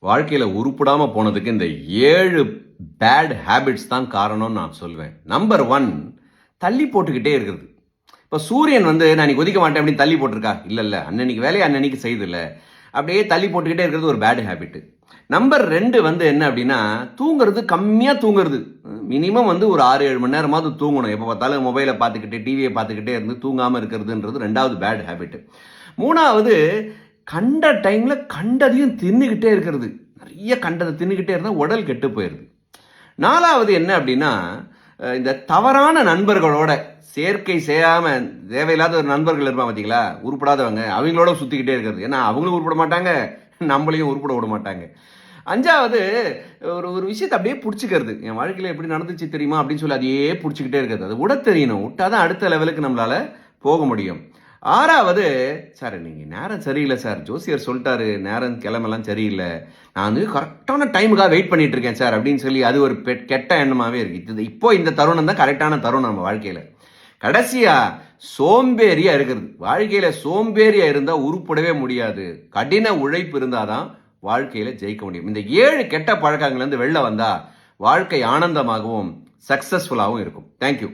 வாழ்க்கையில் உருப்படாமல் போனதுக்கு இந்த 7 பேட் ஹேபிட்ஸ் தான் காரணம்னு நான் சொல்வேன். நம்பர் 1, தள்ளி போட்டுக்கிட்டே இருக்கிறது. இப்போ சூரியன் நான் இன்னைக்கு ஒதுக்க மாட்டேன் அப்படின்னு தள்ளி போட்டிருக்கா? இல்லை, அன்னன்னைக்கு வேலையை அன்னன்னைக்கு செய்யுதில்ல. அப்படியே தள்ளி போட்டுக்கிட்டே இருக்கிறது ஒரு பேட் ஹேபிட். நம்பர் 2 என்ன அப்படின்னா, தூங்குறது கம்மியாக தூங்குறது. மினிமம் ஒரு 6-7 மணி நேரமாவது தூங்கணும். எப்போ பார்த்தாலும் மொபைலை பார்த்துக்கிட்டே டிவியை பார்த்துக்கிட்டே இருந்து தூங்காமல் இருக்கிறதுன்றது 2வது பேட் ஹேபிட். 3வது, கண்ட டைமில் கண்டதையும் தின்னுக்கிட்டே இருக்கிறது. நிறைய கண்டதை தின்னுக்கிட்டே இருந்தால் உடல் கெட்டு போயிடுது. 4வது என்ன அப்படின்னா, இந்த தவறான நண்பர்களோட சேர்க்கை செய்யாமல் தேவையில்லாத ஒரு நண்பர்கள் இருப்பாங்க பார்த்தீங்களா, உருப்படாதவங்க, அவங்களோட சுற்றிக்கிட்டே இருக்கிறது. ஏன்னா அவங்களும் உருப்பட மாட்டாங்க, நம்மளையும் உருப்பட விட மாட்டாங்க. 5வது, ஒரு விஷயத்தை அப்படியே பிடிச்சிக்கிறது. என் வாழ்க்கையில் எப்படி நடந்துச்சு தெரியுமா அப்படின்னு சொல்லி அதையே பிடிச்சிக்கிட்டே இருக்கிறது. அது விட தெரியணும், விட்டாதான் அடுத்த லெவலுக்கு நம்மளால போக முடியும். 6வது, சார் நீங்கள் நேரம் சரியில்லை சார், ஜோசியர் சொல்லிட்டாரு நேரம் கிளம்பெல்லாம் சரியில்லை, நான் கரெக்டான டைமுக்காக வெயிட் பண்ணிட்டு இருக்கேன் சார் அப்படின்னு சொல்லி அது ஒரு கெட்ட எண்ணமாகவே இருக்குது. இப்போ இந்த தருணம் தான் கரெக்டான தருணம் நம்ம வாழ்க்கையில். கடைசியா, சோம்பேறியா இருக்கிறது. வாழ்க்கையில சோம்பேறியா இருந்தால் உருப்படவே முடியாது. கடின உழைப்பு இருந்தாதான் வாழ்க்கையில ஜெயிக்க முடியும். இந்த 7 கெட்ட பழக்கங்கள்லேருந்து வெளில வந்தா வாழ்க்கை ஆனந்தமாகவும் சக்சஸ்ஃபுல்லாகவும் இருக்கும். தேங்க்யூ.